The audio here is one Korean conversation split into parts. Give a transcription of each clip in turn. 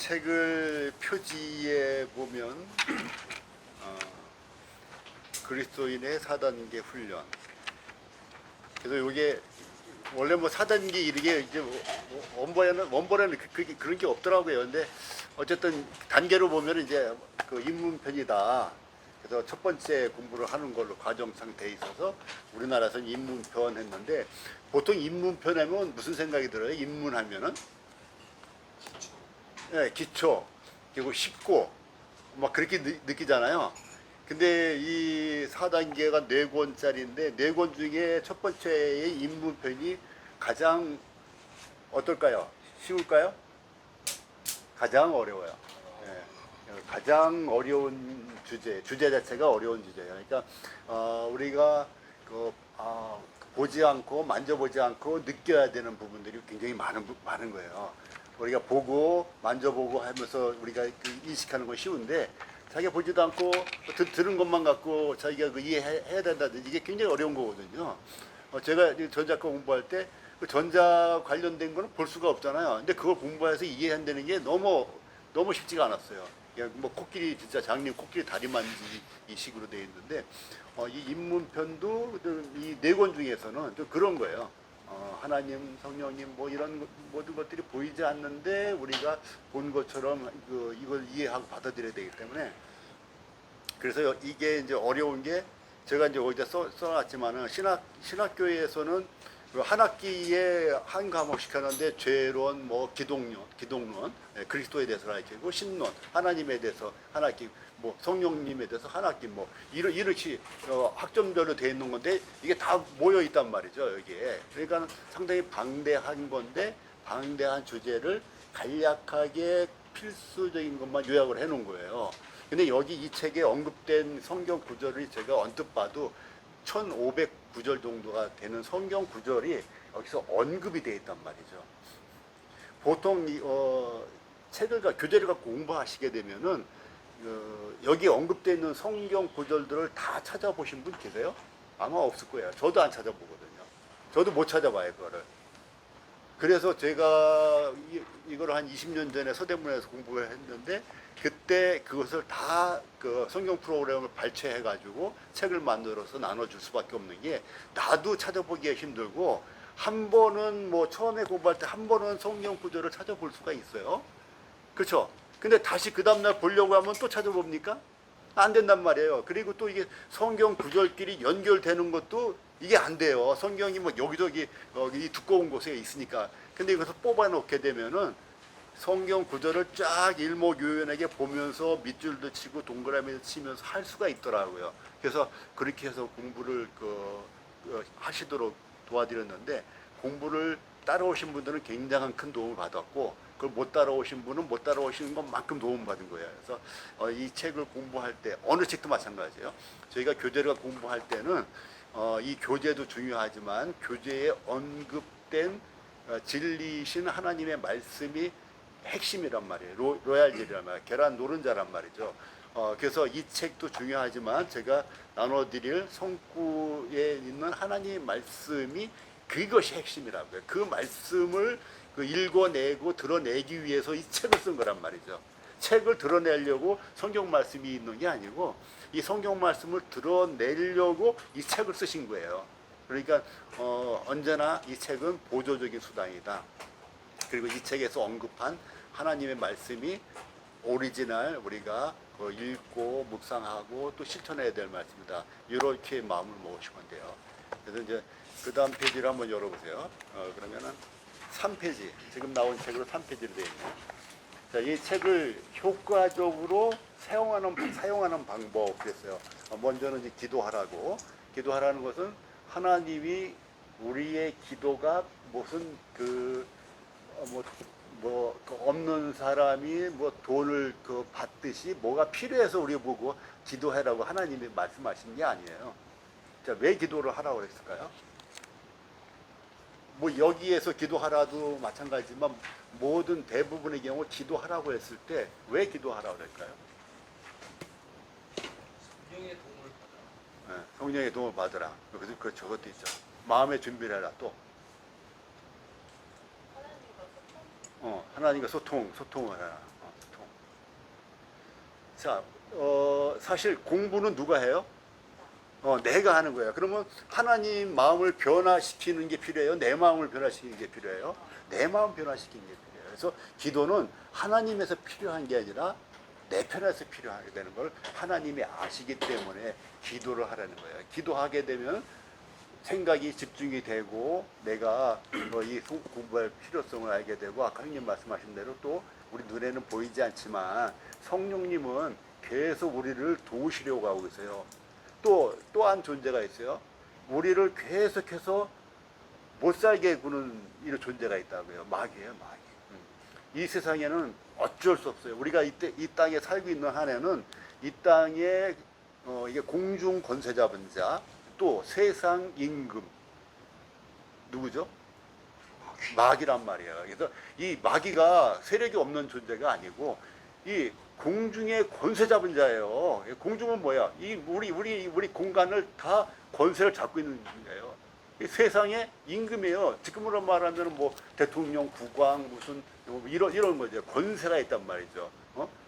책을 표지에 보면 그리스도인의 4단계 훈련. 그래서 이게 원래 뭐 4단계 이게 이제 원본에는 그런 게 없더라고요. 근데 어쨌든 단계로 보면 이제 그 입문편이다. 그래서 첫 번째 공부를 하는 걸로 과정상 돼 있어서 우리나라에서는 입문편 했는데, 보통 입문편 하면 무슨 생각이 들어요? 입문하면은 네, 기초, 그리고 쉽고 막 그렇게 느끼잖아요. 근데 이 4단계가 4권짜리인데 4권 중에 첫 번째의 입문편이 가장 어떨까요? 쉬울까요? 가장 어려워요. 예, 가장 어려운 주제 자체가 어려운 주제예요. 그러니까 우리가 보지 않고 만져보지 않고 느껴야 되는 부분들이 굉장히 많은 거예요. 우리가 보고 만져보고 하면서 우리가 인식하는 건 쉬운데, 자기가 보지도 않고 들은 것만 갖고 자기가 이해해야 된다든지 이게 굉장히 어려운 거거든요. 제가 전자과 공부할 때 그 전자 관련된 거는 볼 수가 없잖아요. 근데 그걸 공부해서 이해한다는 게 너무 쉽지가 않았어요. 그냥 뭐 코끼리, 진짜 장님 코끼리 다리 만지기 이 식으로 돼 있는데, 이 입문편도 이 4권 중에서는 좀 그런 거예요. 하나님, 성령님 뭐 이런 모든 것들이 보이지 않는데 우리가 본 것처럼 이걸 이해하고 받아들여야 되기 때문에, 그래서 이게 이제 어려운 게, 제가 이제 어디다 써놨지만은 신학교에서는 한 학기에 한 과목씩 하는데 죄론, 뭐 기독론, 그리스도에 대해서 가르치고, 신론, 하나님에 대해서 한 학기, 뭐 성령님에 대해서 한 학기, 뭐 이렇게 학점별로 돼 있는 건데 이게 다 모여 있단 말이죠, 여기에. 그러니까 상당히 방대한 건데, 방대한 주제를 간략하게 필수적인 것만 요약을 해 놓은 거예요. 근데 여기 이 책에 언급된 성경 구절이 제가 언뜻 봐도 1500구절 정도가 되는 성경 구절이 여기서 언급이 되어 있단 말이죠. 보통 교재를 갖고 공부하시게 되면은 여기 언급되어 있는 성경 구절들을 다 찾아보신 분 계세요? 아마 없을 거예요. 저도 안 찾아보거든요. 저도 못 찾아봐요, 그거를. 그래서 제가 이걸 한 20년 전에 서대문에서 공부를 했는데, 그때 그것을 다 그 성경 프로그램을 발췌해가지고 책을 만들어서 나눠줄 수밖에 없는 게, 나도 찾아보기가 힘들고, 한 번은 뭐 처음에 공부할 때 한 번은 성경 구절을 찾아볼 수가 있어요. 그렇죠? 근데 다시 그 다음날 보려고 하면 또 찾아봅니까? 안 된단 말이에요. 그리고 또 이게 성경 구절끼리 연결되는 것도 이게 안 돼요. 성경이 뭐 여기저기 이 두꺼운 곳에 있으니까. 근데 이것을 뽑아 놓게 되면은 성경 구절을 쫙 일목요연하게 보면서 밑줄도 치고 동그라미도 치면서 할 수가 있더라고요. 그래서 그렇게 해서 공부를 하시도록 도와드렸는데, 공부를 따라오신 분들은 굉장한 큰 도움을 받았고, 그걸 못 따라오신 분은 못 따라오시는 것만큼 도움을 받은 거예요. 그래서 이 책을 공부할 때, 어느 책도 마찬가지예요. 저희가 교재를 공부할 때는 이 교재도 중요하지만 교재에 언급된 진리이신 하나님의 말씀이 핵심이란 말이에요. 로얄젤이란 말이에요. 계란 노른자란 말이죠. 그래서 이 책도 중요하지만 제가 나눠드릴 성구에 있는 하나님의 말씀이 그것이 핵심이라고요. 그 말씀을 읽어내고 드러내기 위해서 이 책을 쓴 거란 말이죠. 책을 드러내려고 성경 말씀이 있는 게 아니고, 이 성경 말씀을 드러내려고 이 책을 쓰신 거예요. 그러니까 언제나 이 책은 보조적인 수단이다. 그리고 이 책에서 언급한 하나님의 말씀이 오리지널, 우리가 읽고 묵상하고 또 실천해야 될 말씀이다. 이렇게 마음을 먹으시면 돼요. 그래서 이제 그 다음 페이지를 한번 열어보세요. 그러면은 3페이지, 지금 나온 책으로 3페이지로 되어 있네요. 자, 이 책을 효과적으로 사용하는 방법 그랬어요. 먼저는 이제 기도하라고. 기도하라는 것은 하나님이 우리의 기도가 무슨 없는 사람이 뭐 돈을 받듯이 뭐가 필요해서 우리 보고 기도해라고 하나님이 말씀하신 게 아니에요. 자, 왜 기도를 하라고 했을까요? 뭐 여기에서 기도하라도 마찬가지지만 모든 대부분의 경우 기도하라고 했을 때 왜 기도하라고 할까요? 성령의 도움을 받아라. 네, 성령의 도움을 받으라. 그 저것도 있죠. 마음의 준비를 해라. 또 하나님과 소통을 해라. 자, 사실 공부는 누가 해요? 내가 하는 거예요. 그러면 하나님 마음을 변화시키는 게 필요해요? 내 마음을 변화시키는 게 필요해요? 내 마음 변화시키는 게 필요해요. 그래서 기도는 하나님에서 필요한 게 아니라 내 편에서 필요하게 되는 걸 하나님이 아시기 때문에 기도를 하라는 거예요. 기도하게 되면 생각이 집중이 되고 내가 이 공부할 필요성을 알게 되고 아까 형님 말씀하신 대로 또 우리 눈에는 보이지 않지만 성령님은 계속 우리를 도우시려고 하고 있어요. 또한 존재가 있어요. 우리를 계속해서 못 살게 구는 이런 존재가 있다고요. 마귀예요, 마귀. 이 세상에는 어쩔 수 없어요. 우리가 이 땅에 살고 있는 한에는 이 땅에 이게 공중 권세 잡은 자, 또 세상 임금 누구죠? 마귀란 말이에요. 그래서 이 마귀가 세력이 없는 존재가 아니고 이 공중의 권세 잡은 자예요. 공중은 뭐야? 이 우리 공간을 다 권세를 잡고 있는 존재예요. 이 세상의 임금이에요. 지금으로 말하면 뭐 대통령, 국왕 무슨 이런 거죠. 권세가 있단 말이죠.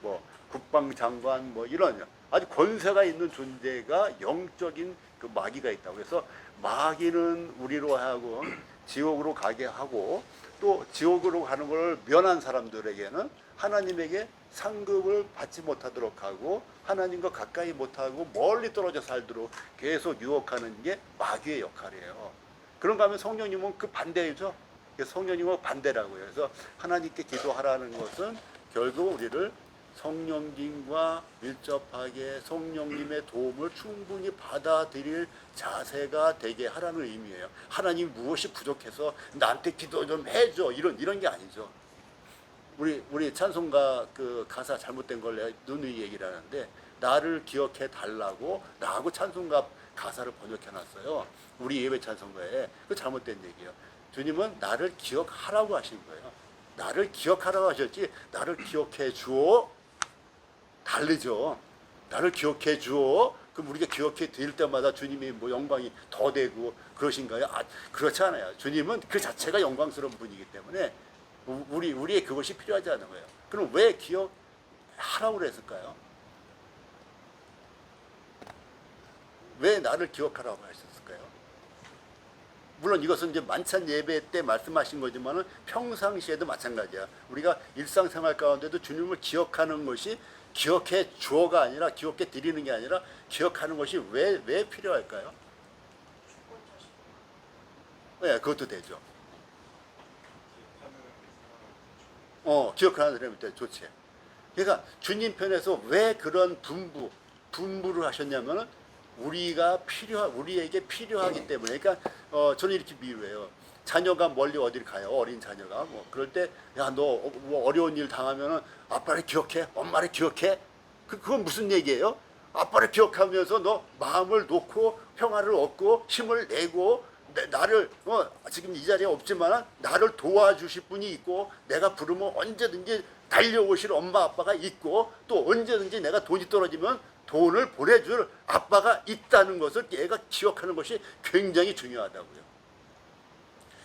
뭐 국방장관 뭐 이런 아주 권세가 있는 존재가 영적인 그 마귀가 있다고. 그래서 마귀는 우리로 하여금 지옥으로 가게 하고 또 지옥으로 가는 걸 면한 사람들에게는 하나님에게 상급을 받지 못하도록 하고 하나님과 가까이 못하고 멀리 떨어져 살도록 계속 유혹하는 게 마귀의 역할이에요. 그런가 하면 성령님은 그 반대이죠. 성령님은 반대라고요. 그래서 하나님께 기도하라는 것은 결국 우리를 성령님과 밀접하게 성령님의 도움을 충분히 받아들일 자세가 되게 하라는 의미예요. 하나님 무엇이 부족해서 나한테 기도 좀 해줘 이런 게 아니죠. 우리 찬송가 그 가사 잘못된 걸 누누이 얘기를 하는데 나를 기억해 달라고 나하고 찬송가 가사를 번역해 놨어요. 우리 예배 찬송가에 그 잘못된 얘기예요. 주님은 나를 기억하라고 하신 거예요. 나를 기억하라고 하셨지 나를 기억해 주어 다르죠. 나를 기억해 주어 그럼 우리가 기억해 드릴 때마다 주님이 뭐 영광이 더 되고 그러신가요? 그렇지 않아요. 주님은 그 자체가 영광스러운 분이기 때문에 우리의 그것이 필요하지 않은 거예요. 그럼 왜 기억하라고 그랬을까요? 왜 나를 기억하라고 하셨을까요? 물론 이것은 이제 만찬 예배 때 말씀하신 거지만은 평상시에도 마찬가지야. 우리가 일상생활 가운데도 주님을 기억하는 것이 기억해 주어가 아니라 기억해 드리는 게 아니라 기억하는 것이 왜 필요할까요? 네, 그것도 되죠. 기억하는 사람이 때 좋지. 그러니까 주님 편에서 왜 그런 분부를 하셨냐면은 우리에게 필요하기 때문에. 그러니까 저는 이렇게 비유해요. 자녀가 멀리 어딜 가요. 어린 자녀가 뭐 그럴 때 야 너 뭐 어려운 일 당하면은 아빠를 기억해, 엄마를 기억해. 그건 무슨 얘기예요? 아빠를 기억하면서 너 마음을 놓고 평화를 얻고 힘을 내고 나를 지금 이 자리에 없지만 나를 도와주실 분이 있고 내가 부르면 언제든지 달려오실 엄마 아빠가 있고 또 언제든지 내가 돈이 떨어지면 돈을 보내줄 아빠가 있다는 것을 얘가 기억하는 것이 굉장히 중요하다고요.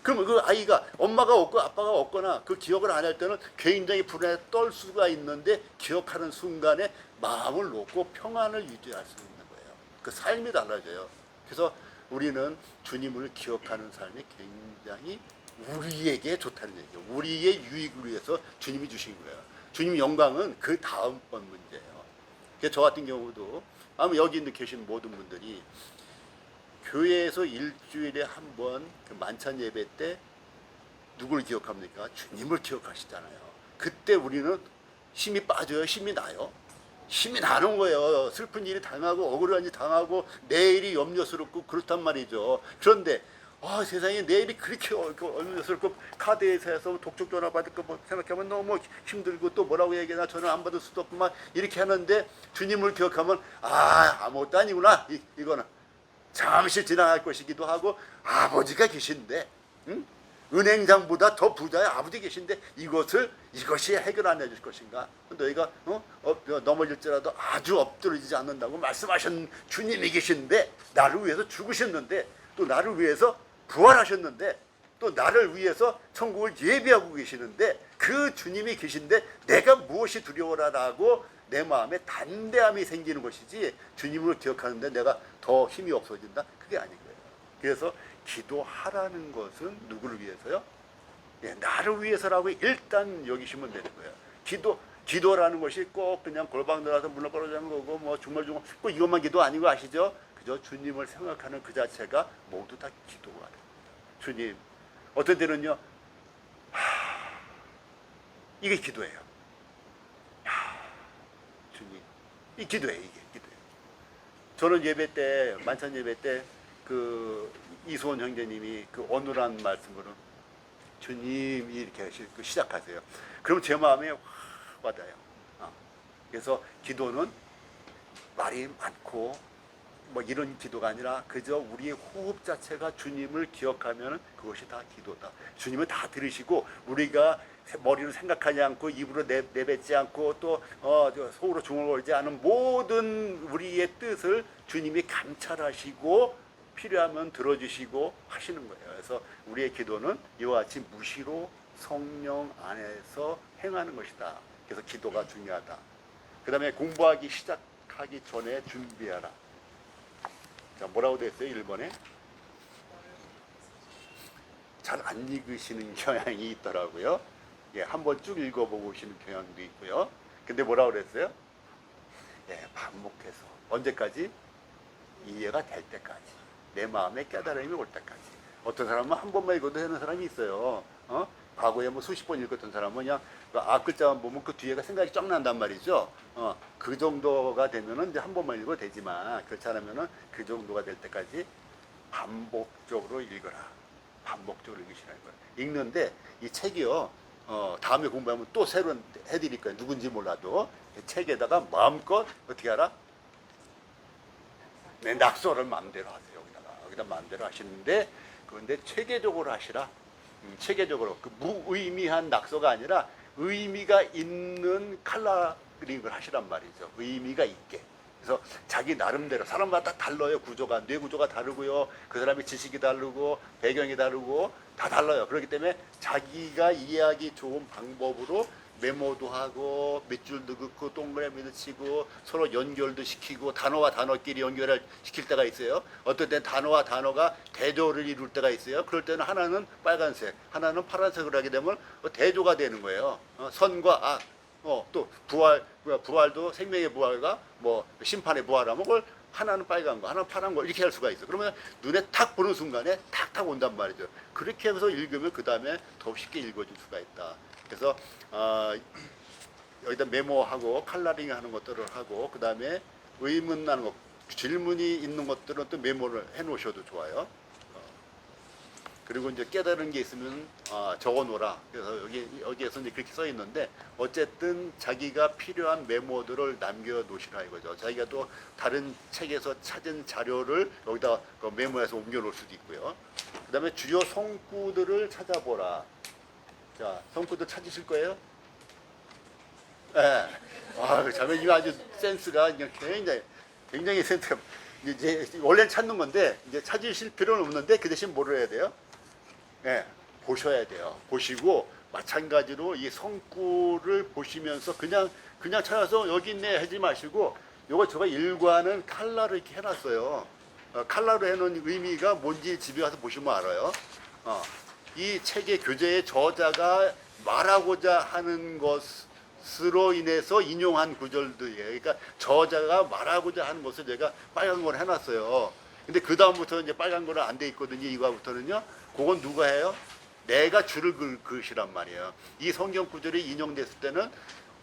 그러면 그 아이가 엄마가 없고 아빠가 없거나 그 기억을 안 할 때는 굉장히 불안에 떨 수가 있는데 기억하는 순간에 마음을 놓고 평안을 유지할 수 있는 거예요. 그 삶이 달라져요. 그래서 우리는 주님을 기억하는 삶이 굉장히 우리에게 좋다는 얘기예요. 우리의 유익을 위해서 주님이 주신 거예요. 주님 영광은 그 다음번 문제예요. 그래서 저 같은 경우도 아마 여기 있는 계신 모든 분들이 교회에서 일주일에 한 번 그 만찬 예배 때 누구를 기억합니까? 주님을 기억하시잖아요. 그때 우리는 힘이 빠져요? 힘이 나요? 힘이 나는 거예요. 슬픈 일이 당하고 억울한 일이 당하고 내일이 염려스럽고 그렇단 말이죠. 그런데 세상에 내일이 그렇게 염려스럽고 카드에서 독촉 전화 받을 거 뭐 생각하면 너무 힘들고 또 뭐라고 얘기하나 전화 안 받을 수도 없구만 이렇게 하는데 주님을 기억하면 아무것도 아니구나 이거는 잠시 지나갈 것이기도 하고 아버지가 계신데 은행장보다 더 부자의 아버지 계신데 이것이 해결 안 해줄 것인가? 너희가 넘어질지라도 아주 엎드러지지 않는다고 말씀하신 주님이 계신데 나를 위해서 죽으셨는데 또 나를 위해서 부활하셨는데 또 나를 위해서 천국을 예비하고 계시는데 그 주님이 계신데 내가 무엇이 두려워라라고 내 마음에 담대함이 생기는 것이지 주님을 기억하는데 내가 더 힘이 없어진다? 그게 아닌 거예요. 그래서 기도하라는 것은 누구를 위해서요? 예, 나를 위해서라고 일단 여기시면 되는 거예요. 기도라는 것이 꼭 그냥 골방 들어가서 문을 걸어주는 거고 뭐 중얼중얼 꼭 이것만 기도 아니고 아시죠? 그저 주님을 생각하는 그 자체가 모두 다 기도가 됩니다. 주님, 어떤 때는요, 이게 기도예요. 주님, 이 기도예요, 이게 기도예요. 저는 예배 때, 만찬 예배 때, 그 이수원 형제님이 그 어느란 말씀으로 주님이 이렇게 시작하세요. 그럼 제 마음에 확 와닿아요. 그래서 기도는 말이 많고 뭐 이런 기도가 아니라 그저 우리의 호흡 자체가 주님을 기억하면 그것이 다 기도다. 주님은 다 들으시고 우리가 머리로 생각하지 않고 입으로 내뱉지 않고 또 속으로 중얼거리지 않은 모든 우리의 뜻을 주님이 감찰하시고 필요하면 들어주시고 하시는 거예요. 그래서 우리의 기도는 이와 같이 무시로 성령 안에서 행하는 것이다. 그래서 기도가 중요하다. 그 다음에 공부하기 시작하기 전에 준비하라. 자, 뭐라고 되어 있어요? 1번에 잘 안 읽으시는 경향이 있더라고요. 예, 한번 쭉 읽어보고 오시는 경향도 있고요. 근데 뭐라고 그랬어요? 예, 반복해서 언제까지? 이해가 될 때까지, 내 마음에 깨달음이 올 때까지. 어떤 사람은 한 번만 읽어도 되는 사람이 있어요. 과거에 뭐 수십 번 읽었던 사람은 그냥 그 앞 글자만 보면 그 뒤에가 생각이 쫙 난단 말이죠. 그 정도가 되면은 이제 한 번만 읽어도 되지만 그렇지 않으면은 그 정도가 될 때까지 반복적으로 읽어라. 반복적으로 읽으시라는 거예요. 읽는데 이 책이요. 다음에 공부하면 또 새로 해드릴 거예요. 누군지 몰라도 책에다가 마음껏 어떻게 하라? 네, 낙서를 마음대로 하세요. 여기다 마음대로 하시는데 그런데 체계적으로 하시라. 체계적으로 그 무의미한 낙서가 아니라 의미가 있는 컬러링을 하시란 말이죠. 의미가 있게. 그래서 자기 나름대로 사람마다 달라요. 구조가 뇌 구조가 다르고요. 그 사람의 지식이 다르고 배경이 다르고 다 달라요. 그렇기 때문에 자기가 이해하기 좋은 방법으로 메모도 하고 밑줄도 긋고 동그라미도 치고 서로 연결도 시키고 단어와 단어끼리 연결을 시킬 때가 있어요. 어떤 때는 단어와 단어가 대조를 이룰 때가 있어요. 그럴 때는 하나는 빨간색, 하나는 파란색으로 하게 되면 대조가 되는 거예요. 선과 악, 또 부활도 생명의 부활과 뭐 심판의 부활하면 그걸 하나는 빨간 거, 하나는 파란 거 이렇게 할 수가 있어. 그러면 눈에 탁 보는 순간에 탁탁 온단 말이죠. 그렇게 해서 읽으면 그 다음에 더 쉽게 읽어줄 수가 있다. 그래서 여기다 메모하고 컬러링 하는 것들을 하고 그 다음에 의문 나는 것, 질문이 있는 것들은 또 메모를 해 놓으셔도 좋아요. 그리고 이제 깨달은 게 있으면 적어 놓으라. 그래서 여기에서 이제 그렇게 써 있는데 어쨌든 자기가 필요한 메모들을 남겨 놓으시라 이거죠. 자기가 또 다른 책에서 찾은 자료를 여기다 메모해서 옮겨 놓을 수도 있고요. 그 다음에 주요 성구들을 찾아보라. 자, 성구들 찾으실 거예요? 예. 자매 이거 아주 센스가 굉장히 센스가 이제 원래는 찾는 건데 이제 찾으실 필요는 없는데 그 대신 뭐를 해야 돼요? 예, 보셔야 돼요. 보시고 마찬가지로 이 성구를 보시면서 그냥 찾아서 여기 있네 하지 마시고 요거 제가 일과는 칼라로 이렇게 해놨어요. 칼라로 해놓은 의미가 뭔지 집에 가서 보시면 알아요. 이 책의 교재의 저자가 말하고자 하는 것으로 인해서 인용한 구절들이에요. 그러니까 저자가 말하고자 하는 것을 제가 빨간 걸 해놨어요. 근데 그 다음부터 이제 빨간 거는 안 돼 있거든요. 이거부터는요. 그건 누가 해요? 내가 줄을 그으시란 말이에요. 이 성경 구절이 인용됐을 때는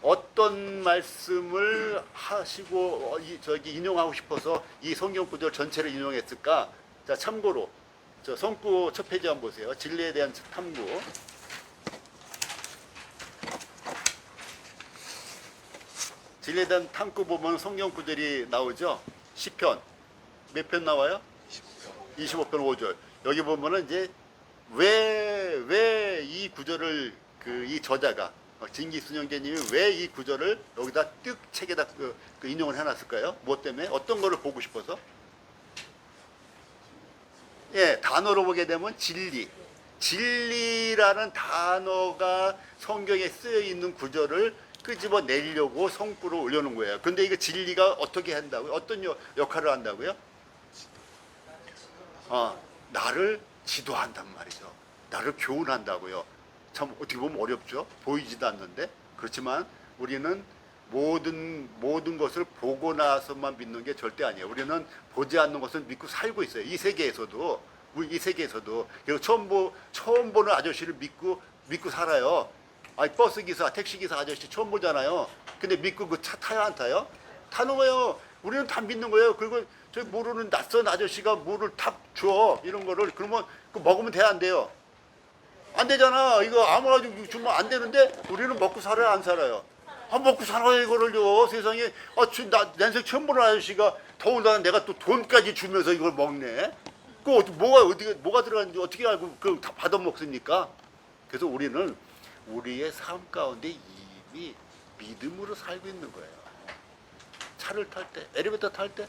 어떤 말씀을 하시고 인용하고 싶어서 이 성경 구절 전체를 인용했을까? 자, 참고로 저 성구 첫 페이지 한번 보세요. 진리에 대한 탐구. 진리에 대한 탐구 보면 성경 구절이 나오죠. 시편 몇 편 나와요? 25편 5절. 여기 보면은 이제 왜 이 구절을 이 저자가 진기순 형제님이 왜 이 구절을 여기다 뜩 책에다 인용을 해놨을까요? 뭐 때문에? 어떤 거를 보고 싶어서? 예, 단어로 보게 되면 진리. 진리라는 단어가 성경에 쓰여 있는 구절을 끄집어 내려고 성구를 올려놓은 거예요. 근데 이거 진리가 어떻게 한다고요? 어떤 역할을 한다고요? 나를 지도한단 말이죠. 나를 교훈한다고요. 참 어떻게 보면 어렵죠. 보이지도 않는데. 그렇지만 우리는 모든 것을 보고 나서만 믿는 게 절대 아니에요. 우리는 보지 않는 것을 믿고 살고 있어요. 이 세계에서도. 그리고 처음 보는 아저씨를 믿고 살아요. 아니, 버스 기사, 택시 기사 아저씨 처음 보잖아요. 근데 믿고 그 차 타요, 안 타요? 타는 거예요. 우리는 다 믿는 거예요. 그리고 저 모르는 낯선 아저씨가 물을 탁 줘. 이런 거를. 그러면 그 먹으면 돼, 안 돼요? 안 되잖아. 이거 아무나 주면 안 되는데 우리는 먹고 살아요, 안 살아요? 먹고 살아요, 이거를요. 세상에. 내 인생 처음 보는 아저씨가 더군다나 내가 또 돈까지 주면서 이걸 먹네. 뭐가 들어가는지 어떻게 알고 그걸 다 받아 먹습니까? 그래서 우리는 우리의 삶 가운데 이미 믿음으로 살고 있는 거예요. 차를 탈 때, 엘리베이터 탈 때,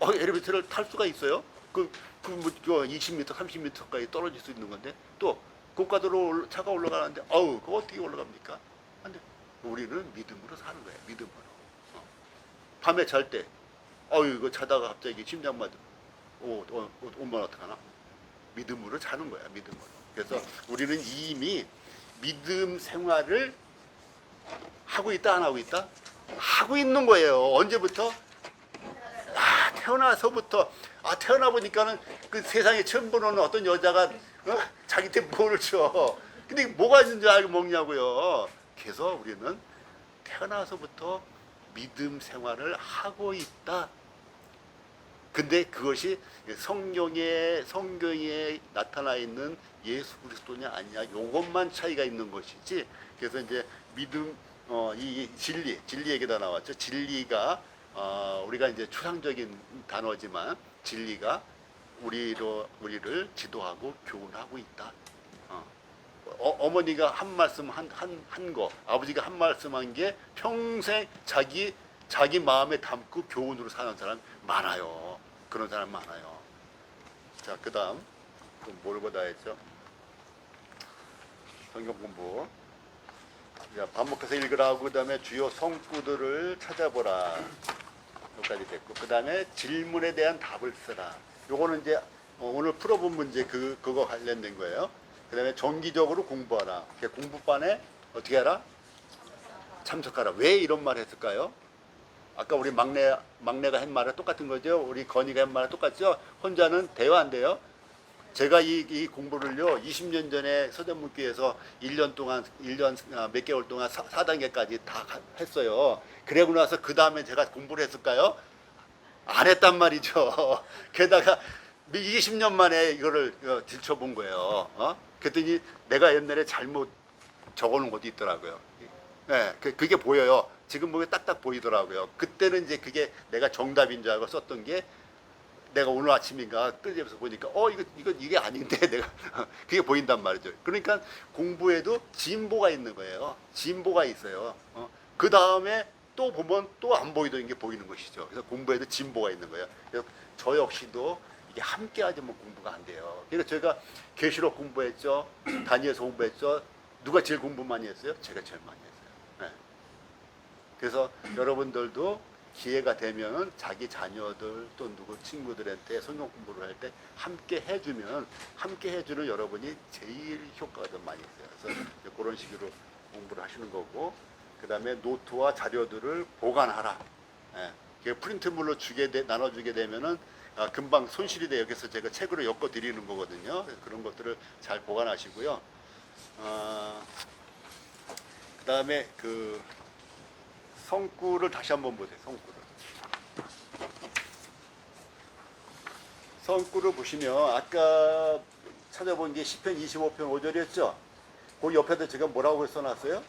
엘리베이터를 탈 수가 있어요? 20m, 30m까지 떨어질 수 있는 건데, 또 고가도로 차가 올라가는데, 그거 어떻게 올라갑니까? 안 돼. 우리는 믿음으로 사는 거예요. 믿음으로. 밤에 잘 때, 이거 자다가 갑자기 심장마비, 오면 어떡하나? 믿음으로 자는 거야. 믿음으로. 그래서 우리는 이미 믿음 생활을 하고 있다, 안 하고 있다? 하고 있는 거예요. 언제부터? 태어나서부터. 태어나 보니까는 그 세상에 처음 보는 어떤 여자가 자기한테 뭐를 줘. 근데 뭐가 있는 줄 알고 먹냐고요. 그래서 우리는 태어나서부터 믿음 생활을 하고 있다. 근데 그것이 성경에 나타나 있는 예수 그리스도냐 아니냐, 요것만 차이가 있는 것이지. 그래서 이제 믿음, 이 진리 얘기가 나왔죠. 진리가 우리가 이제 추상적인 단어지만 진리가 우리를 지도하고 교훈하고 있다. 어머니가 한 말씀 한 거, 아버지가 한 말씀한 게 평생 자기 마음에 담고 교훈으로 사는 사람 많아요. 그런 사람 많아요. 자, 그 다음 뭘 보다 했죠? 성경 공부. 자, 반복해서 읽으라고. 그 다음에 주요 성구들을 찾아보라. 여기까지 됐고, 그 다음에 질문에 대한 답을 쓰라. 요거는 이제 오늘 풀어본 문제 그거 관련된 거예요. 그 다음에 정기적으로 공부하라. 공부반에 어떻게 하라? 참석하라. 왜 이런 말 했을까요? 아까 우리 막내가 한 말은 똑같은 거죠. 우리 건이가 한 말은 똑같죠. 혼자는 대화 안 돼요. 제가 이 공부를요, 20년 전에 서대문교에서 1년 몇 개월 동안 4단계까지 다 했어요. 그러고 나서 그 다음에 제가 공부를 했을까요? 안 했단 말이죠. 게다가 20년 만에 이거를 들춰본 거예요. 그랬더니 내가 옛날에 잘못 적어놓은 것도 있더라고요. 네, 그게 보여요. 지금 보면 딱딱 보이더라고요. 그때는 이제 그게 내가 정답인 줄 알고 썼던 게, 내가 오늘 아침인가 끄집어서 보니까 이게 아닌데 내가 그게 보인단 말이죠. 그러니까 공부에도 진보가 있는 거예요. 진보가 있어요. 그 다음에 또 보면 또 안 보이던 게 보이는 것이죠. 그래서 공부에도 진보가 있는 거예요. 그래서 저 역시도 이게 함께 하자면 공부가 안 돼요. 그래서 제가 계시록 공부했죠. 다니엘서 공부했죠. 누가 제일 공부 많이 했어요? 제가 제일 많이 했어요. 네. 그래서 여러분들도 기회가 되면 자기 자녀들 또 누구 친구들한테 성경 공부를 할 때 함께 해주는 여러분이 제일 효과가 더 많이 있어요. 그래서 그런 식으로 공부를 하시는 거고, 그 다음에 노트와 자료들을 보관하라. 예. 프린트물로 나눠주게 되면은 금방 손실이 돼요. 그래서 제가 책으로 엮어 드리는 거거든요. 그런 것들을 잘 보관하시고요. 그 다음에 성구를 다시 한번 보세요. 성구를 보시면 아까 찾아본 게 시편 25편 5절이었죠. 그 옆에도 제가 뭐라고 써놨어요?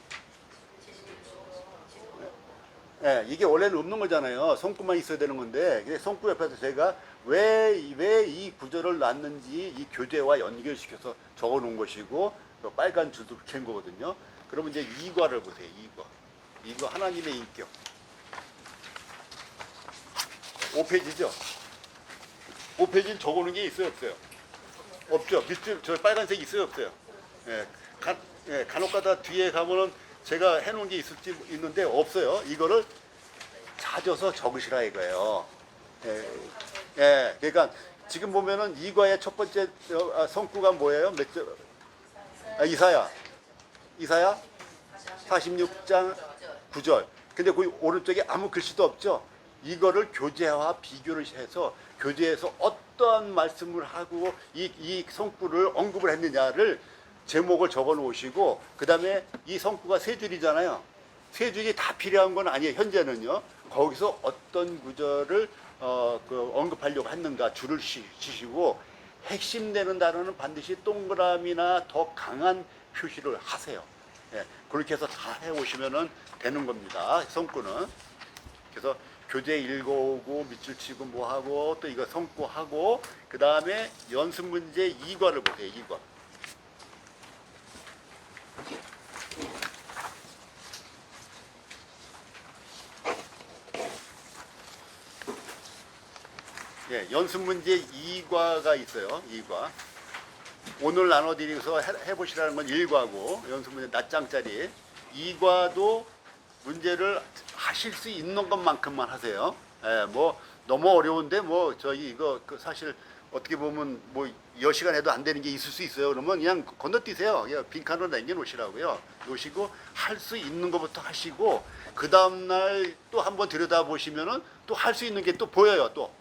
네, 이게 원래는 없는 거잖아요. 성구만 있어야 되는 건데, 성구 옆에서 제가 왜 이 구절을 놨는지 이 교재와 연결시켜서 적어 놓은 것이고, 빨간 줄도 캔 거거든요. 그러면 이제 2과를 보세요. 2과 하나님의 인격. 5페이지죠? 5페이지는 적어놓은 게 있어요, 없어요? 없죠. 밑줄 저 빨간색 있어요, 없어요? 예, 간혹가다 뒤에 가면은 제가 해놓은 게 있을지 있는데 없어요. 이거를 찾아서 적으시라 이거예요. 예, 그러니까 지금 보면은 이과의 첫 번째 성구가 뭐예요? 몇 절? 이사야. 46장 9절. 근데 그 오른쪽에 아무 글씨도 없죠. 이거를 교재와 비교를 해서 교재에서 어떠한 말씀을 하고 이 성구를 언급을 했느냐를 제목을 적어 놓으시고, 그 다음에 이 성구가 세 줄이잖아요. 세 줄이 다 필요한 건 아니에요. 현재는요. 거기서 어떤 구절을 언급하려고 했는가 줄을 치시고, 핵심되는 단어는 반드시 동그라미나 더 강한 표시를 하세요. 예, 그렇게 해서 다 해오시면 되는 겁니다. 성구는. 그래서 교재 읽어오고 밑줄 치고 뭐 하고 또 이거 성구하고, 그 다음에 연습 문제 2과를 보세요. 2과. 예, 연습 문제 2과가 있어요. 2과. 오늘 나눠드리면서 해보시라는 건 1과고, 연습 문제 낮장짜리. 2과도 문제를 하실 수 있는 것만큼만 하세요. 예, 뭐 너무 어려운데 뭐 저희 이거 사실 어떻게 보면 뭐 10시간 해도 안 되는 게 있을 수 있어요. 그러면 그냥 건너뛰세요. 그냥 빈칸으로 남겨놓으시라고요. 놓으시고 할 수 있는 것부터 하시고, 그 다음날 또 한번 들여다보시면은 또 할 수 있는 게 또 보여요. 또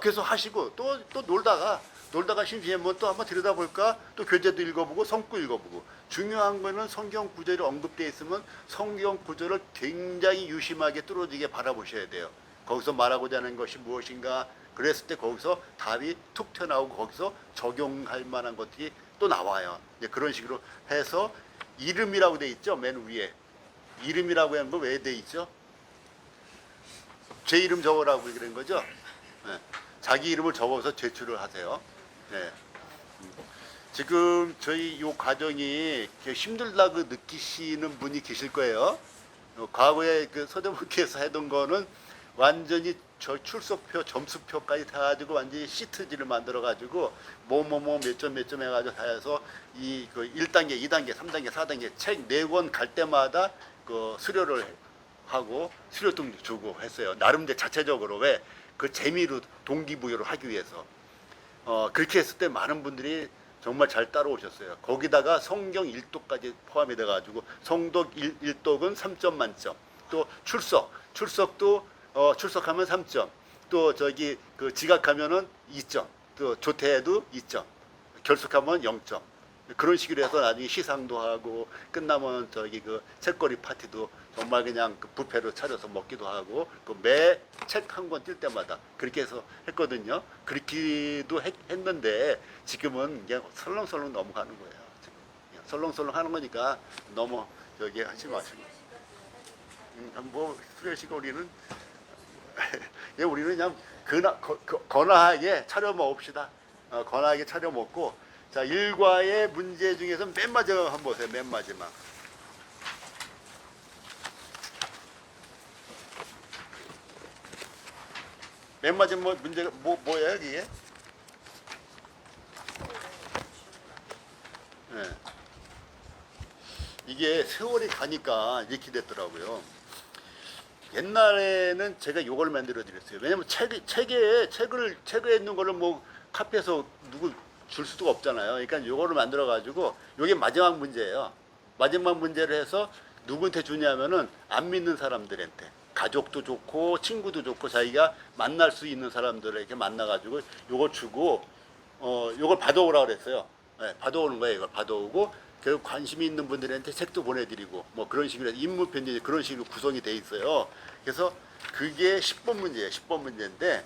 그래서 하시고 또 놀다가 심심하면 또 한번 들여다볼까, 또 교재도 읽어보고 성구 읽어보고. 중요한 거는 성경 구절이 언급되어 있으면 성경 구절을 굉장히 유심하게 뚫어지게 바라보셔야 돼요. 거기서 말하고자 하는 것이 무엇인가, 그랬을 때 거기서 답이 툭 튀어나오고 거기서 적용할 만한 것들이 또 나와요. 이제 그런 식으로 해서 이름이라고 돼 있죠. 맨 위에 이름이라고 하는 거 왜 돼 있죠? 제 이름 적으라고 그런 거죠. 네. 자기 이름을 적어서 제출을 하세요. 네. 지금 저희 이 과정이 힘들다고 느끼시는 분이 계실 거예요. 과거에 그 서대문교에서 하던 거는 완전히 저 출석표, 점수표까지 다 가지고 완전히 시트지를 만들어 가지고 뭐뭐뭐 몇 점 해가지고 다 해서 그 1단계, 2단계, 3단계, 4단계 책 4권 갈 때마다 그 수료를 하고 수료증도 주고 했어요. 나름대로 자체적으로. 왜? 그 재미로 동기부여를 하기 위해서. 그렇게 했을 때 많은 분들이 정말 잘 따라오셨어요. 거기다가 성경 1독까지 포함이 돼가지고 성독 1독은 3점 만점. 또 출석도 출석하면 3점. 또 저기 그 지각하면은 2점. 또 조퇴해도 2점. 결석하면 0점. 그런 식으로 해서 나중에 시상도 하고, 끝나면 저기 그 책거리 파티도 정말 그냥 그 뷔페로 차려서 먹기도 하고, 그 매 책 한 권 뛸 때마다 그렇게 해서 했거든요. 그렇게도 했는데 지금은 그냥 설렁설렁 넘어가는 거예요. 지금 그냥 설렁설렁 하는 거니까 너무 저기 하지 마시고. 뭐 수료식 우리는 우리는 그냥 건하게 차려 먹읍시다. 건하게 차려 먹고. 자, 1과의 문제 중에서 맨 마지막 한번 보세요. 맨 마지막. 맨 마지막 문제가 뭐예요, 이게? 네. 이게 세월이 가니까 이렇게 됐더라고요. 옛날에는 제가 요걸 만들어 드렸어요. 왜냐면 책에 있는 거를 뭐 카페에서 누구 줄 수도 없잖아요. 그러니까 요거를 만들어 가지고 요게 마지막 문제예요. 마지막 문제를 해서 누구한테 주냐면은 안 믿는 사람들한테, 가족도 좋고 친구도 좋고 자기가 만날 수 있는 사람들에게 만나 가지고 요거 주고 요걸 받아오라 그랬어요. 네, 받아오는 거예요. 이걸 받아오고 그 관심이 있는 분들한테 책도 보내드리고 뭐 그런 식으로 해서 인물 편지 그런 식으로 구성이 돼 있어요. 그래서 그게 10번 문제예요. 10번 문제인데,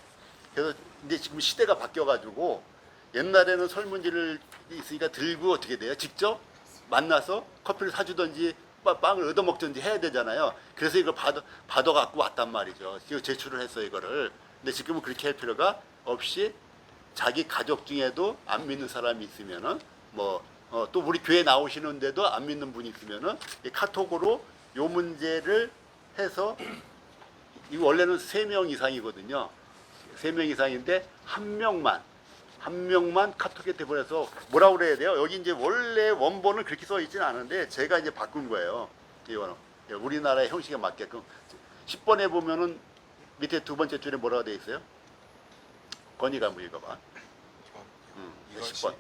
그래서 이제 지금 시대가 바뀌어 가지고 옛날에는 설문지를 있으니까 들고 어떻게 돼요? 직접 만나서 커피를 사주든지 빵을 얻어먹든지 해야 되잖아요. 그래서 이걸 받아 갖고 왔단 말이죠. 제출을 했어요, 이거를. 근데 지금은 그렇게 할 필요가 없이 자기 가족 중에도 안 믿는 사람이 있으면은 또 우리 교회 나오시는데도 안 믿는 분이 있으면은 이 카톡으로 요 문제를 해서, 이 원래는 3명 이상이거든요. 3명 이상인데 한 한 명만 카톡에 보내서 뭐라고 그래야 돼요? 여기 이제 원래 원본은 그렇게 써 있지는 않은데 제가 이제 바꾼 거예요. 이거는 우리나라의 형식에 맞게끔 10번에 보면은 밑에 두 번째 줄에 뭐라고 돼 있어요? 건이가 한번 읽어봐. 이것이 10번.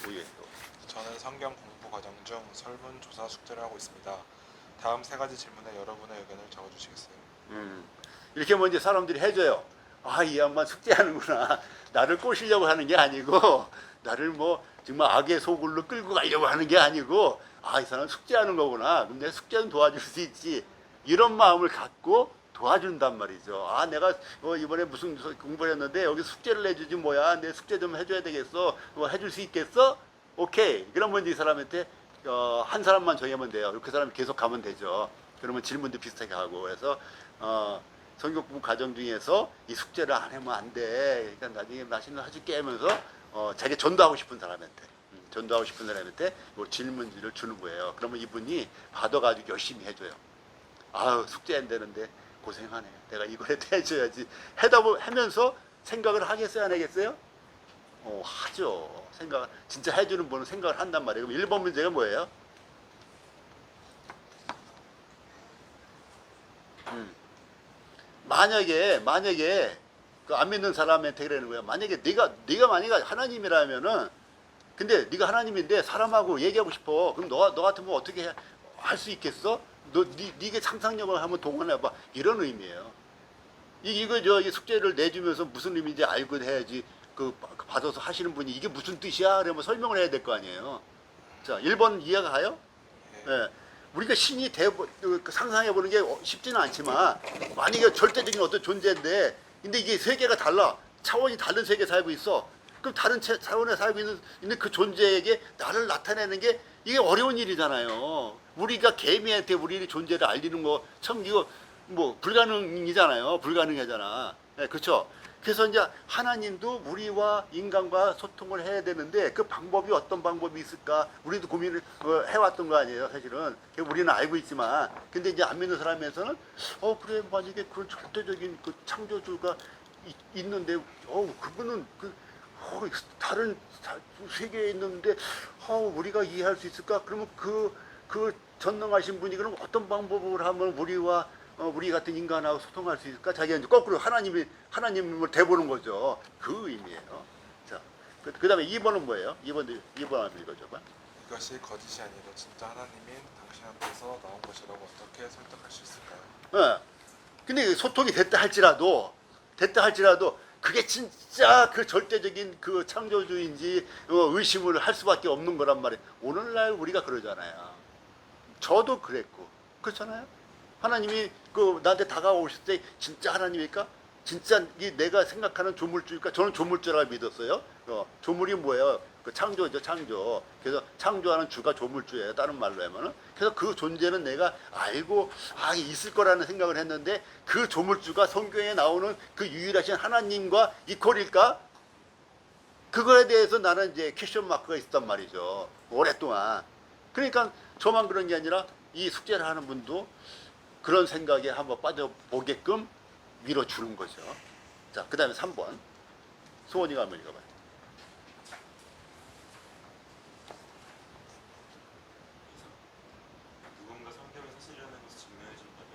위에 또. 저는 성경 공부 과정 중 설문조사 숙제를 하고 있습니다. 다음 세 가지 질문에 여러분의 의견을 적어주시겠어요? 이렇게 뭐 이제 사람들이 해줘요. 아, 이 양반 숙제하는구나. 나를 꼬시려고 하는 게 아니고, 나를 뭐 정말 악의 소굴로 끌고 가려고 하는 게 아니고, 아, 이 사람 숙제하는 거구나. 그럼 내 숙제는 도와줄 수 있지. 이런 마음을 갖고 도와준단 말이죠. 아, 내가 이번에 무슨 공부를 했는데 여기 숙제를 내주지 뭐야. 내 숙제 좀 해줘야 되겠어. 뭐 해줄 수 있겠어? 오케이. 그러면 이 사람한테 한 사람만 정하면 돼요. 그 사람이 계속 가면 되죠. 그러면 질문도 비슷하게 하고 해서 성경 공부 과정 중에서 이 숙제를 안 하면 안 돼. 그러니까 나중에 맛있는 거 해줄게 하면서 자기 전도하고 싶은 사람한테 뭐 질문지를 주는 거예요. 그러면 이분이 받아가지고 열심히 해줘요. 아유, 숙제 안 되는데 고생하네. 내가 이걸 해줘야지. 하면서 생각을 하겠어요, 안 하겠어요? 하죠. 진짜 해주는 분은 생각을 한단 말이에요. 그럼 1번 문제가 뭐예요? 만약에 그 안 믿는 사람한테 그러는 거야. 만약에 네가 만약에 하나님이라면은, 근데 네가 하나님인데 사람하고 얘기하고 싶어. 그럼 너 같으면 어떻게 할 수 있겠어? 네가 상상력을 한번 동원해봐. 이런 의미예요. 이거 이 숙제를 내주면서 무슨 의미인지 알고 해야지. 받아서 하시는 분이 이게 무슨 뜻이야? 그러면 설명을 해야 될 거 아니에요. 자, 1번 이해가 가요? 예. 우리가 신이 상상해보는 게 쉽지는 않지만, 만약에 절대적인 어떤 존재인데, 근데 이게 세계가 달라. 차원이 다른 세계에 살고 있어. 그럼 다른 차원에 살고 있는 그 존재에게 나를 나타내는 게 이게 어려운 일이잖아요. 우리가 개미한테 우리의 존재를 알리는 거 참 이거 뭐 불가능이잖아요. 불가능하잖아. 네, 그렇죠? 그래서 이제 하나님도 우리와 인간과 소통을 해야 되는데 그 방법이 어떤 방법이 있을까? 우리도 고민을 해왔던 거 아니에요, 사실은. 우리는 알고 있지만, 근데 이제 안 믿는 사람에서는 그래, 만약에 그런 절대적인 그 창조주가 있는데, 그분은 다른 세계에 있는데, 우리가 이해할 수 있을까? 그러면 그 전능하신 분이 그럼 어떤 방법을 하면 우리 같은 인간하고 소통할 수 있을까? 자기가 이제 거꾸로 하나님을 대보는 거죠. 그 의미예요. 자, 그 다음에 2번은 뭐예요? 2번 한번 읽어줘봐. 이것이 거짓이 아니라 진짜 하나님인 당신한테서 나온 것이라고 어떻게 설득할 수 있을까요? 네. 근데 소통이 됐다 할지라도 그게 진짜 그 절대적인 그 창조주인지 의심을 할 수밖에 없는 거란 말이에요. 오늘날 우리가 그러잖아요. 저도 그랬고 그렇잖아요. 하나님이 나한테 다가오실 때 진짜 하나님일까? 진짜 내가 생각하는 조물주일까? 저는 조물주라고 믿었어요. 조물이 뭐예요? 그 창조죠, 창조. 그래서 창조하는 주가 조물주예요. 다른 말로 하면은. 그래서 그 존재는 내가 알고 있을 거라는 생각을 했는데 그 조물주가 성경에 나오는 그 유일하신 하나님과 이퀄일까? 그거에 대해서 나는 이제 퀘션 마크가 있었단 말이죠. 오랫동안. 그러니까 저만 그런 게 아니라 이 숙제를 하는 분도 그런 생각에 한번 빠져보게끔 밀어주는 거죠. 자, 그 다음에 3번. 소원이가 한번 읽어봐요. 누군가 성경의 사실이라는 것을 증명해 준다면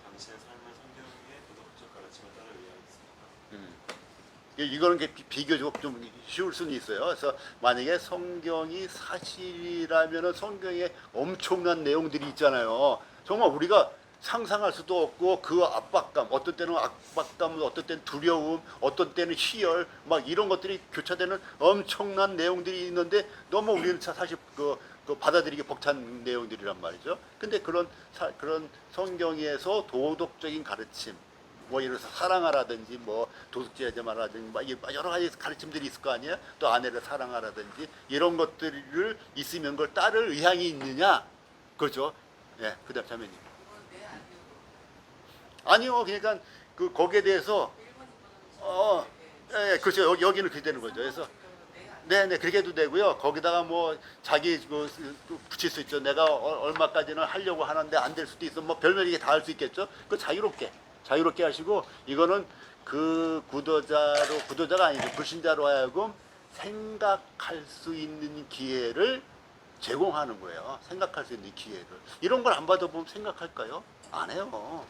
당신의 삶은 성경의 도덕적 가르침에 따라 의하겠습니다. 이거는 비교적 좀 쉬울 수는 있어요. 그래서 만약에 성경이 사실이라면 성경에 엄청난 내용들이 있잖아요. 정말 우리가 상상할 수도 없고 그 압박감, 어떤 때는 압박감, 어떤 때는 두려움, 어떤 때는 희열, 막 이런 것들이 교차되는 엄청난 내용들이 있는데 너무 우리는 사실 그 받아들이기 벅찬 내용들이란 말이죠. 근데 그런 성경에서 도덕적인 가르침, 뭐 예를 들어서 사랑하라든지 뭐 도둑질하지 말라든지 막 여러 가지 가르침들이 있을 거 아니에요. 또 아내를 사랑하라든지 이런 것들을 있으면 그걸 따를 의향이 있느냐, 그렇죠? 예, 그다음 자매님. 아니요, 그러니까 거기에 대해서 예, 그렇죠. 여기는 그렇게 되는 거죠. 그래서 네, 그렇게 해도 되고요. 거기다가 뭐 자기 붙일 수 있죠. 내가 얼마까지는 하려고 하는데 안 될 수도 있어. 뭐 별별 이게 다 할 수 있겠죠. 그 자유롭게 하시고 이거는 그 구도자가 아니고 불신자로 하여금 생각할 수 있는 기회를 제공하는 거예요. 생각할 수 있는 기회를. 이런 걸 안 받아보면 생각할까요? 안 해요.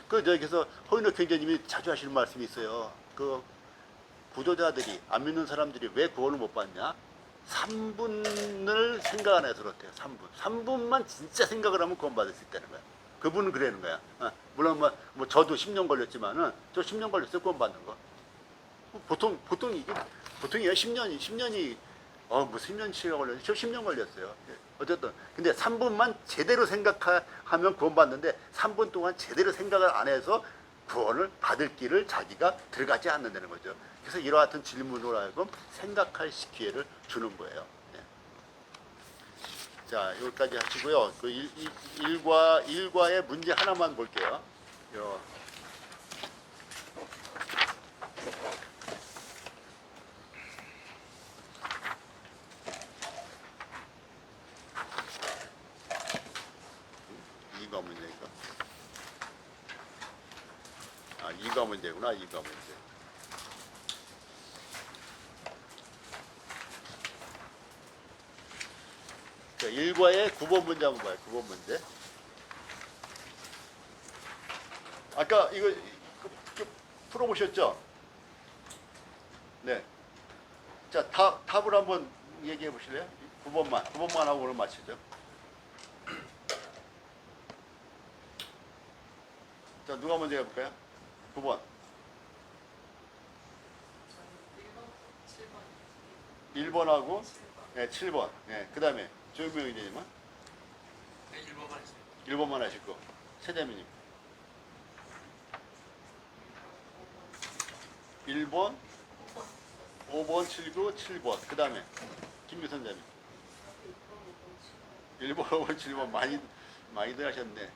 저기서 허인호 경제님이 자주 하시는 말씀이 있어요. 그 구도자들이, 안 믿는 사람들이 왜 구원을 못 받냐? 3분을 생각 안 해서 그렇대요. 3분. 3분만 진짜 생각을 하면 구원받을 수 있다는 거야. 그분은 그러는 거야. 물론 뭐 저도 10년 걸렸지만은, 저 10년 걸렸어요. 구원받는 거. 보통이에요. 10년이, 뭐 10년치가 걸렸는데, 저 10년 걸렸어요. 어쨌든. 근데 3분만 제대로 생각하면 구원받는데, 3분 동안 제대로 생각을 안 해서 구원을 받을 길을 자기가 들어가지 않는다는 거죠. 그래서 이와 같은 질문으로 하여금 생각할 기회를 주는 거예요. 네. 자, 여기까지 하시고요. 그 일과의 문제 하나만 볼게요. 이거 문제인가? 이거 문제구나. 이거 문제. 자, 1과의 9번 문제 한번 봐요. 9번 문제. 아까 이거 풀어보셨죠? 네. 자, 답을 한번 얘기해 보실래요? 9번만 하고 오늘 마치죠. 자, 누가 먼저 해볼까요? 9번. 1번하고 7번. 네, 그 다음에 조용명 의원님은? 네, 1번만 했습니다. 1번만 하시고. 최대민님. 1번, 5번, 7번. 그 다음에 김유선자님. 1번, 5번, 7번 많이들 하셨네.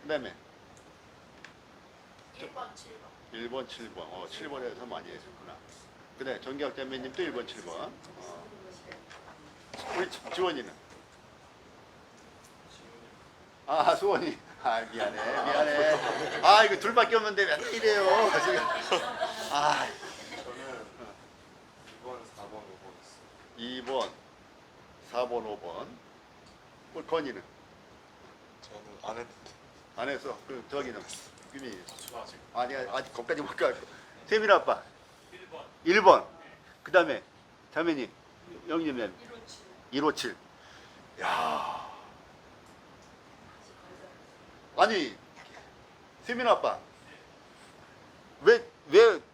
그 다음에 1번, 7번. 7번에서 많이 하셨구나. 그 다음에 정기학자매님도 1번, 7번. 우리 지원이는? 수원이. 미안해. 이거 둘밖에 없는데 왜 이래요, 지금. 저는 2번, 4번, 5번 있어요. 2번, 4번, 5번. 우리 건이는? 저는 안 했는데. 안 했어. 그럼 저기는? 유미. 저 아직 아직 거기까지 못 가고. 세민 아빠. 1번. 1번. 그 다음에 자매님. 영님님. 157. 야. 아니, 세민 아빠. 왜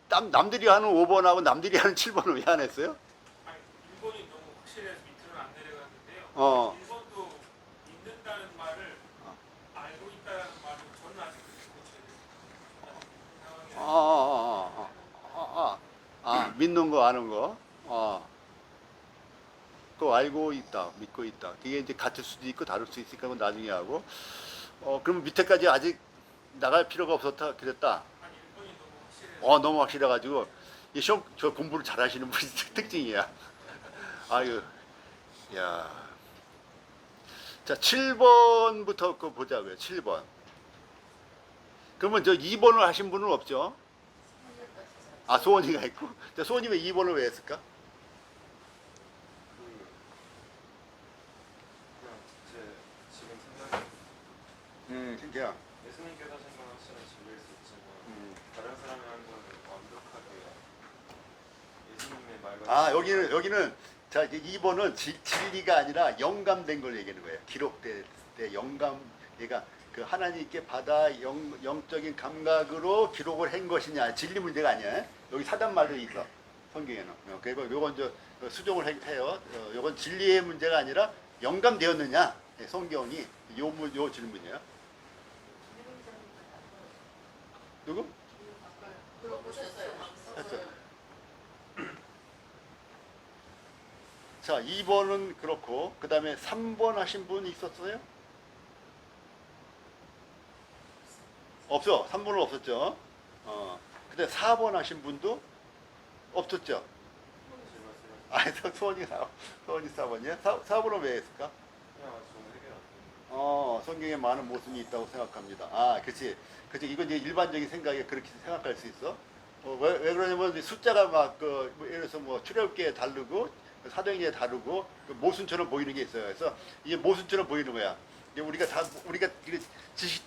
남들이 하는 5번하고 남들이 하는 7번을 왜 안 했어요? 아니, 1번이 너무 확실해서 밑으로는 안 내려갔는데요. 어. 1번도 믿는다는 말을 알고 있다는 말을 저는 아직 못 상황이 믿는 거, 아는 거. 그거 알고 있다, 믿고 있다. 그게 이제 같을 수도 있고 다를 수 있으니까 그건 나중에 하고. 그럼 밑에까지 아직 나갈 필요가 없었다, 그랬다. 아니, 1번이 너무 확실해서 너무 확실해가지고, 이 시험, 저 공부를 잘 하시는 분이 특징이야. 아유, 야. 자, 7번부터 그 보자고요, 7번. 그러면 저 2번을 하신 분은 없죠? 소원이가 있고. 자, 소원이 왜 2번을 왜 했을까? 그냥 제 지금 생각이 진짜야. 예수님께서 하신 건 확실히 진리일 수 있지만 다른 사람이 하는 건 완벽하게 예수님의 말과 여기는, 자, 이제 2번은 진리가 아니라 영감된 걸 얘기하는 거예요. 기록될 때 영감, 얘가 그 하나님께 받아 영적인 감각으로 기록을 한 것이냐. 진리 문제가 아니야. 여기 사단 말도 있어. 성경에는. 그리고 요건 수정을 해요. 요건 진리의 문제가 아니라 영감되었느냐. 성경이 요 질문이에요. 누구? 했어요. 자, 2번은 그렇고, 그 다음에 3번 하신 분 있었어요? 없어. 3번은 없었죠. 근데 4번 하신 분도 없었죠. 소원이 4번이야? 4번은 왜 했을까? 그냥 저는 해결 안 됩니다. 성경에 많은 모순이 있다고 생각합니다. 그치. 이건 이제 일반적인 생각에 그렇게 생각할 수 있어. 왜 그러냐면 숫자가 막그 예를 들어서 뭐 출애굽기에 다르고 사도행전에 다르고 그 모순처럼 보이는 게 있어요. 그래서 이게 모순처럼 보이는 거야. 이게 우리가 이게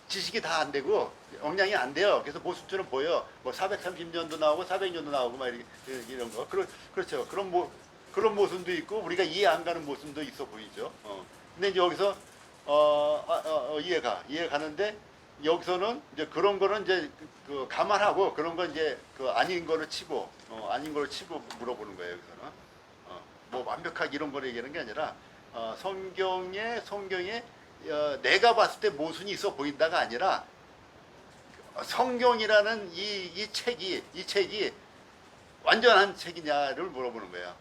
지식이 다 안 되고 역량이 안 돼요. 그래서 모순처럼 보여. 뭐 430년도 나오고 400년도 나오고 막 이런 거. 그렇죠. 그런 모순도 있고 우리가 이해 안 가는 모순도 있어 보이죠. 근데 이제 여기서 이해 가는데 여기서는 이제 그런 거는 이제 그 감안하고 그런 건 이제 그 아닌 거를 치고 물어보는 거예요. 여기서는 뭐 완벽하게 이런 거를 얘기하는 게 아니라 성경에 내가 봤을 때 모순이 있어 보인다가 아니라 성경이라는 이 책이 완전한 책이냐를 물어보는 거예요.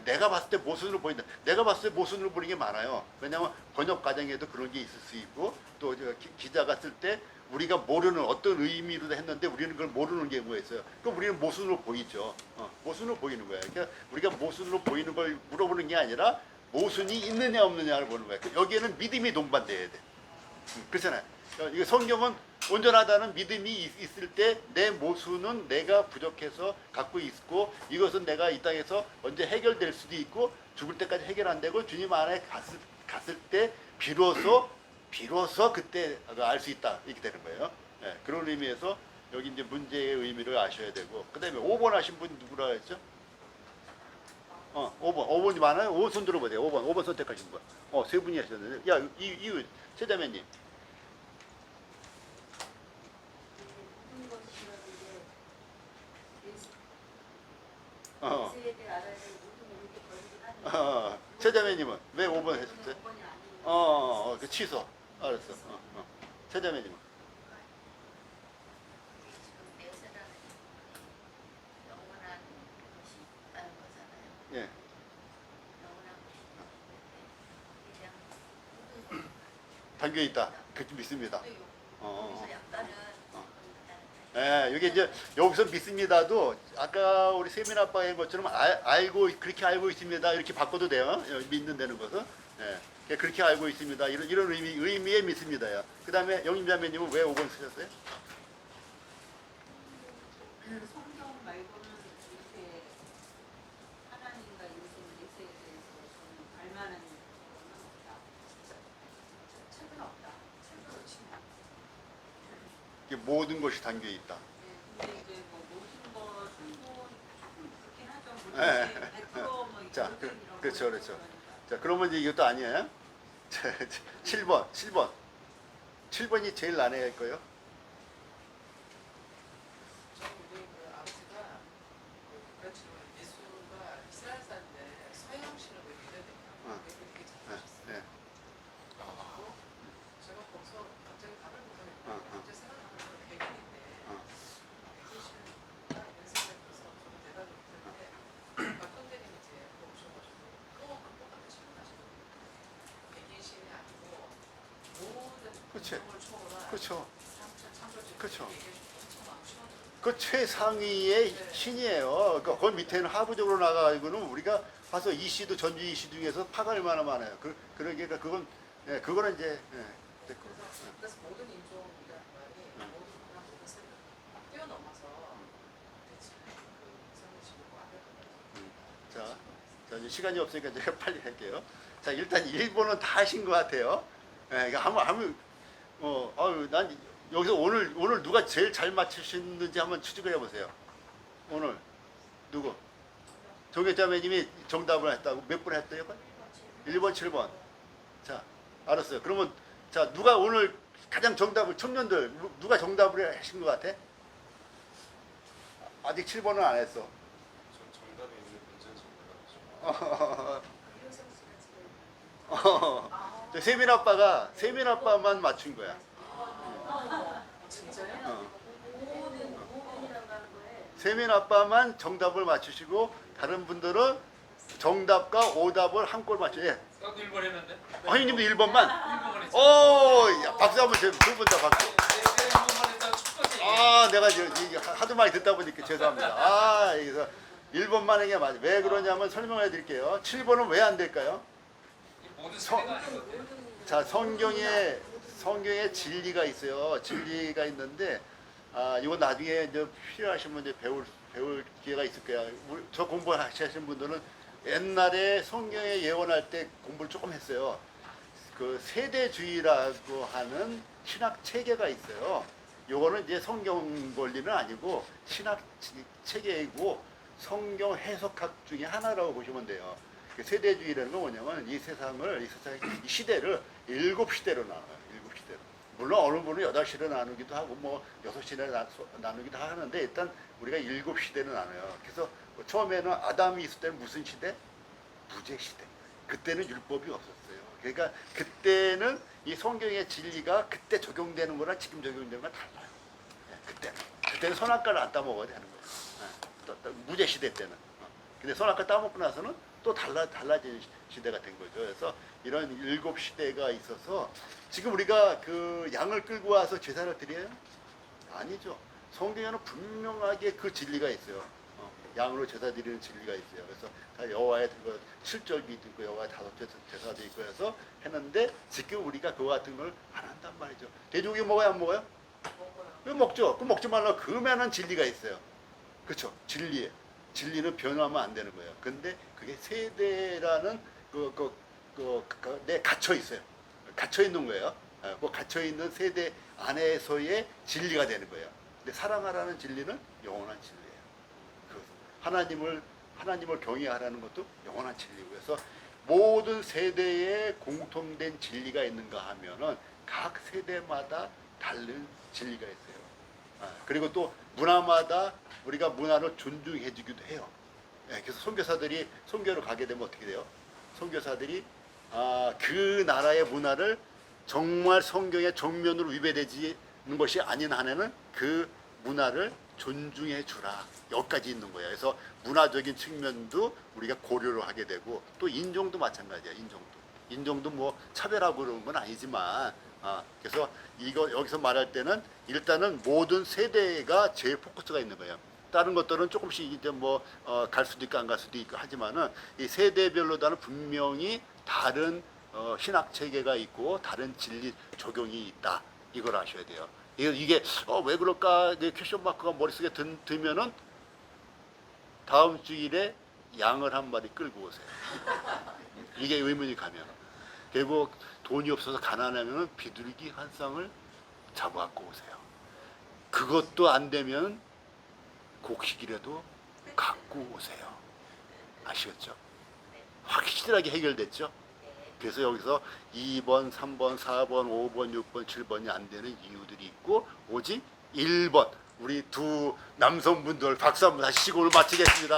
내가 봤을 때 모순으로 보인다. 내가 봤을 때 모순으로 보이는 게 많아요. 왜냐하면 번역 과정에도 그런 게 있을 수 있고 또 기자가 쓸 때 우리가 모르는 어떤 의미로 했는데 우리는 그걸 모르는 경우가 있어요. 그럼 우리는 모순으로 보이죠. 모순으로 보이는 거예요. 그러니까 우리가 모순으로 보이는 걸 물어보는 게 아니라 모순이 있느냐 없느냐를 보는 거예요. 여기에는 믿음이 동반돼야 돼. 그렇잖아요. 이거 성경은 온전하다는 믿음이 있을 때 내 모순은 내가 부족해서 갖고 있고 이것은 내가 이 땅에서 언제 해결될 수도 있고 죽을 때까지 해결 안 되고 주님 안에 갔을 때 비로소 그때 알 수 있다 이렇게 되는 거예요. 네, 그런 의미에서 여기 이제 문제의 의미를 아셔야 되고 그다음에 5번 하신 분 누구라 했죠? 5번이 많아요. 5번 손 들어보세요. 5번 선택하신 분. 세 분이 하셨는데 야 이유 최자매님. 최자매님은 왜 5번 하셨어요? 그 취소. 알았어. 최자매님은. 예. 담겨 있다. 그렇게 믿습니다. 예, 이게 이제 여기서 믿습니다도 아까 우리 세민 아빠가 한 것처럼 그렇게 알고 있습니다. 이렇게 바꿔도 돼요. 믿는다는 것은. 예, 그렇게 알고 있습니다. 이런 의미의 믿습니다요. 그 다음에 영임자매님은 왜 5번 쓰셨어요? 성경 말고는 이렇게 하나님과 인생 예세에 대해서 저는 알만한 거는 없다. 책은 없다. 책으로 치면. 이게 모든 것이 담겨 있다. 네, 근데 이제 뭐 모든 것은 뭐 조금 그렇긴 하죠. 네. 100% 뭐 자, 이런 그렇죠. 거니까. 자, 그러면 이제 이것도 아니에요. 7번. 7번이 제일 난해할 거예요. 우리 그 아버지가 그렇죠. 예수가 이스라엘 사람인데 서양신을 왜 믿어야 되냐 되게 잘하셨어요. 네. 그리고 제가 거기서 갑자기 답을 못하겠다. 갑자기 생각나는 건 백인인데 백인신을 믿다 이런 생각이 들어서 좀 대답을 못했는데 어떤 데는 이제 오셔가지고 또 똑같은 질문하시는 거예요. 백인신이 아니고 모든 그치. 공동을 초월한 그렇죠. 창조주의 그쵸. 엄청 막심하더라고요. 그 최상위의 신이에요. 그 밑에는 하부적으로 나가가지고는 우리가 가서 이시도 전주 이시 중에서 파갈 만한 많아요. 그러니까 그거는 이제 됐고. 그래서 모든 인종이라는 말이 모든 문화 모든 세를 뛰어넘어서 대체 그 성경식으로 완벽한 자, 이제 시간이 없으니까 제가 빨리 할게요. 자, 일단 1번은 다 하신 것 같아요. 그러니까 난 여기서 오늘 누가 제일 잘 맞추셨는지 한번 추측을 해보세요. 오늘 누구? 조계자매님이 정답을 했다고 몇 번 했대요? 1번, 7번. 자, 알았어요. 그러면 자 누가 오늘 가장 정답을 청년들 누가 정답을 하신 것 같아? 아직 7번은 안 했어. 전 정답이 있는 문제는 좀 몰라가지고. 세민 아빠만 맞춘 거야. 진짜요? 세민 아빠만 정답을 맞추시고 다른 분들은 정답과 오답을 한 골 맞춰. 예. 나도 1번 했는데. 허님도 1번만. 1번만 했죠. 오, 야, 박수 한번 주세요. 두 분 다 박수. 1번만 했다가 첫 번째 얘기. 내가 이게 하도 많이 듣다 보니까 죄송합니다. 여기서 1번만 하는 게 맞아요. 왜 그러냐면 설명해 드릴게요. 7번은 왜 안 될까요? 모든 세대가 아닌 것 같아. 자, 성경에 진리가 있어요. 진리가 있는데, 이건 나중에 이제 필요하신 분들 배울 기회가 있을 거야. 저 공부하시는 분들은 옛날에 성경에 예언할 때 공부를 조금 했어요. 그 세대주의라고 하는 신학 체계가 있어요. 요거는 이제 성경 권리는 아니고 신학 체계이고 성경 해석학 중에 하나라고 보시면 돼요. 그 세대주의라는 건 뭐냐면 이 시대를 7시대로 나눠요. 7시대로. 물론 어느 분은 8시로 나누기도 하고 뭐 6시로 나누기도 하는데 일단 우리가 7시대로 나눠요. 그래서 처음에는 아담이 있을 때는 무슨 시대? 무죄 시대. 그때는 율법이 없었어요. 그러니까 그때는 이 성경의 진리가 그때 적용되는 거랑 지금 적용되는 거랑 달라요. 그때는 선악과를 안 따먹어야 되는 거예요. 무죄 시대 때는. 근데 선악과 따먹고 나서는 또 달라진 시대가 된 거죠. 그래서 이런 7시대가 있어서 지금 우리가 그 양을 끌고 와서 제사를 드려요? 아니죠. 성경에는 분명하게 그 진리가 있어요. 양으로 제사 드리는 진리가 있어요. 그래서 다 여호와의 그 7절도 있고 여호와의 5째 제사도 있고 해서 했는데 지금 우리가 그거 같은 걸 안 한단 말이죠. 돼지고기 먹어요, 안 먹어요? 먹어요. 왜 먹죠? 그 먹지 말라고 금연한 진리가 있어요. 그렇죠? 진리는 변하면 안 되는 거예요. 근데 그게 세대라는 내 갇혀 있어요. 갇혀 있는 거예요. 그 갇혀 있는 세대 안에서의 진리가 되는 거예요. 근데 사랑하라는 진리는 영원한 진리예요. 하나님을 경외하라는 것도 영원한 진리고 그래서 모든 세대에 공통된 진리가 있는가 하면은 각 세대마다 다른 진리가 있어요. 그리고 또 문화마다 우리가 문화를 존중해 주기도 해요. 그래서 선교사들이 선교를 가게 되면 어떻게 돼요? 선교사들이 그 나라의 문화를 정말 성경의 정면으로 위배되지 않는 것이 아닌 한에는 그 문화를 존중해 주라. 여기까지 있는 거예요. 그래서 문화적인 측면도 우리가 고려를 하게 되고 또 인종도 마찬가지야. 인종도 뭐 차별하고 그런 건 아니지만 그래서 여기서 말할 때는 일단은 모든 세대가 제일 포커스가 있는 거예요. 다른 것들은 조금씩 이제 갈 수도 있고 안 갈 수도 있고 하지만은 이 세대별로다는 분명히 다른 신학 체계가 있고 다른 진리 적용이 있다. 이걸 아셔야 돼요. 이게 왜 그럴까 퀘스천 마크가 머릿속에 들면은 다음 주일에 양을 한 마리 끌고 오세요. 이게 의문이 가면 결국 돈이 없어서 가난하면 비둘기 한 쌍을 잡아갖고 오세요. 그것도 안 되면 곡식이라도 갖고 오세요. 아시겠죠? 확실하게 해결됐죠? 그래서 여기서 2번, 3번, 4번, 5번, 6번, 7번이 안 되는 이유들이 있고 오직 1번 우리 두 남성분들 박수 한번 다시 치고 오늘 마치겠습니다.